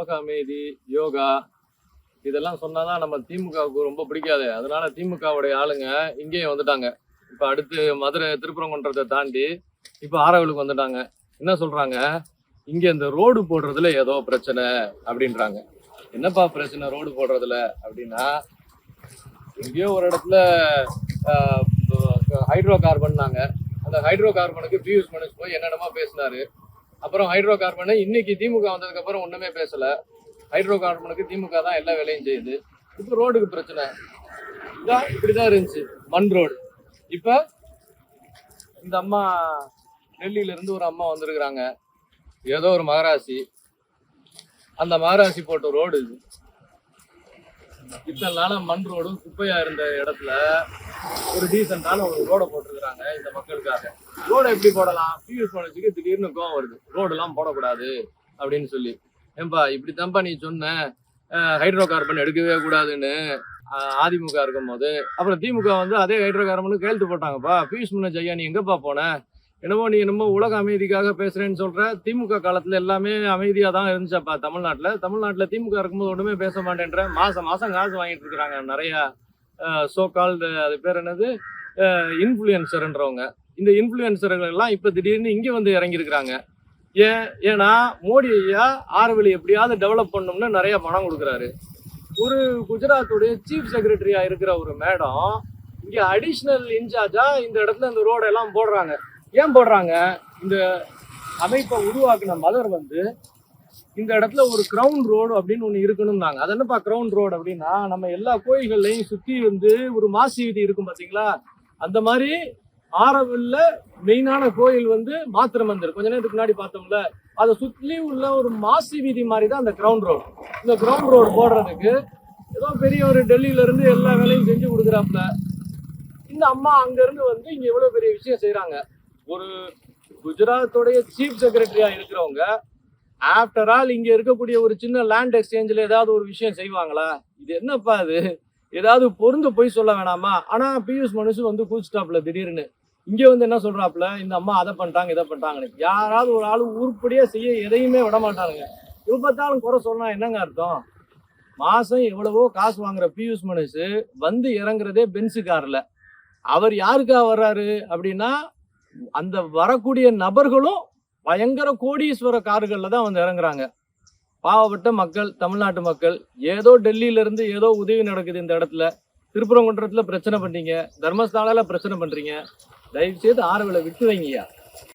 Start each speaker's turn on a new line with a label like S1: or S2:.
S1: உலக அமைதி, யோகா இதெல்லாம் சொன்னாதான் நம்ம திமுகவுக்கு ரொம்ப பிடிக்காது. அதனால திமுகவுடைய ஆளுங்க இங்கேயும் வந்துட்டாங்க. இப்ப அடுத்து மதுரை திருப்பரங்குன்றத்தை தாண்டி இப்ப ஆரோவிலுக்கு வந்துட்டாங்க. என்ன சொல்றாங்க, இங்க இந்த ரோடு போடுறதுல ஏதோ பிரச்சனை அப்படின்றாங்க. என்னப்பா பிரச்சனை ரோடு போடுறதுல அப்படின்னா, எங்கேயோ ஒரு இடத்துல ஹைட்ரோ கார்பன்னாங்க. அந்த ஹைட்ரோ கார்பனுக்கு பியூஷ் மனுஷ் போய் என்னென்னமா பேசினாரு. அப்புறம் ஹைட்ரோ கார்பனை இன்னைக்கு திமுக வந்ததுக்கு அப்புறம் ஒண்ணுமே பேசல. ஹைட்ரோ கார்பனுக்கு திமுக தான் எல்லா வேலையும் செய்யுது. இப்போ ரோடுக்கு பிரச்சனை இதான் இப்படிதான் இருந்துச்சு, மண் ரோடு. இப்ப இந்த அம்மா டெல்லியில இருந்து ஒரு அம்மா வந்திருக்கிறாங்க, ஏதோ ஒரு மகராசி. அந்த மகராசி போட்ட ரோடு இது. இத்தனை நாள மண் ரோடும் குப்பையா இருந்த இடத்துல ஒரு டீசென்டான ஒரு ரோடை போட்டிருக்கிறாங்க இந்த மக்களுக்காக. ரோடை எப்படி போடலாம், பியூஷ் மனுஷுக்கு திடீர்னு கோவம் வருது, ரோடு எல்லாம் போடக்கூடாது அப்படின்னு சொல்லி. ஏன்பா இப்படி தான்ப்பா நீ சொன்ன, ஹைட்ரோ கார்பன் எடுக்கவே கூடாதுன்னு அதிமுக இருக்கும் போது. அப்புறம் திமுக வந்து அதே ஹைட்ரோ கார்பனுக்கு கையெழுத்து போட்டாங்கப்பா. பியூஷ் மனுஷ் ஐயா நீ எங்கப்பா போன, நீ என்னமோ உலக அமைதிக்காக பேசுறேன்னு சொல்ற. திமுக காலத்துல எல்லாமே அமைதியா தான் இருந்துச்சாப்பா தமிழ்நாட்டுல திமுக இருக்கும்போது ஒண்ணுமே பேச மாட்டேன்ற. மாசம் காசு வாங்கிட்டு இருக்கிறாங்க நிறைய சோ கால்டு, அது பேர் என்னது, இன்ஃபுளுசர்ன்றவங்க. இந்த இன்ஃபுளுசர்கள் எல்லாம் இப்ப திடீர்னு இங்க வந்து இறங்கி இருக்கிறாங்க. ஏன்னா மோடி ஐயா ஆரோவில் எப்படியாவது டெவலப் பண்ணணும்னு நிறைய பணம் கொடுக்குறாரு. ஒரு குஜராத்துடைய சீஃப் செக்ரட்டரியா இருக்கிற ஒரு மேடம் இங்க அடிஷனல் இன்சார்ஜா இந்த இடத்துல இந்த ரோடு எல்லாம் போடுறாங்க. ஏன் போடுறாங்க, இந்த அமைப்பை உருவாக்குன மதர் வந்து இந்த இடத்துல ஒரு கிரவுண்ட் ரோடு அப்படின்னு ஒண்ணு இருக்கணும்னாங்க. அது என்னப்பா கிரவுண்ட் ரோடு அப்படின்னா, நம்ம எல்லா கோயில்கள்லையும் சுத்தி வந்து ஒரு மாசி வீதி இருக்கும் பாத்தீங்களா, அந்த மாதிரி ஆரோவில்ல மெயினான கோயில் வந்து மாத்திரமந்திர் கொஞ்ச நேரத்துக்கு முன்னாடி பார்த்தோம்ல, அதை சுற்றி உள்ள ஒரு மாசி வீதி மாதிரி தான் அந்த கிரவுண்ட் ரோடு. இந்த கிரவுண்ட் ரோடு போடுறதுக்கு ஏதோ பெரிய ஒரு டெல்லியில இருந்து எல்லா வேலையும் செஞ்சு கொடுக்குறாப்புல. இந்த அம்மா அங்க இருந்து வந்து இங்க எவ்வளவு பெரிய விஷயம் செய்யறாங்க. ஒரு குஜராத்தோடைய சீஃப் செக்ரட்டரியா இருக்கிறவங்க ஆஃப்டர் ஆல் இங்க இருக்கக்கூடிய ஒரு சின்ன லேண்ட் எக்ஸ்சேஞ்சில் ஏதாவது ஒரு விஷயம் செய்வாங்களா? இது என்னப்பா இது, ஏதாவது பொருந்து போய் சொல்ல வேணாமா? ஆனா பியூஷ் மனுஷ் வந்து கூச்சிட்டாப்ல திடீர்னு. இங்க வந்து என்ன சொல்றாப்புல, இந்த அம்மா அதை பண்ணிட்டாங்க இதை பண்ணிட்டாங்கன்னு. யாராவது ஒரு ஆளு உருப்படியா செய்ய எதையுமே விட மாட்டானுங்க. இவ பார்த்தாலும் குறை சொன்னா என்னங்க அர்த்தம்? மாசம் எவ்வளவோ காசு வாங்குற பியூஷ் மனுஷ் வந்து இறங்குறதே பென்சு கார்ல. அவர் யாருக்கா வர்றாரு அப்படின்னா, அந்த வரக்கூடிய நபர்களும் பயங்கர கோடீஸ்வர கார்கள்ல தான் வந்து இறங்குறாங்க. பாவப்பட்ட மக்கள், தமிழ்நாட்டு மக்கள். ஏதோ டெல்லியில இருந்து ஏதோ உதவி நடக்குது இந்த இடத்துல. திருப்பரங்குன்றத்துல பிரச்சனை பண்றீங்க, தர்மஸ்தானால பிரச்சனை பண்றீங்க. தயவு செய்து ஆரோவில விட்டு வைங்கய்யா.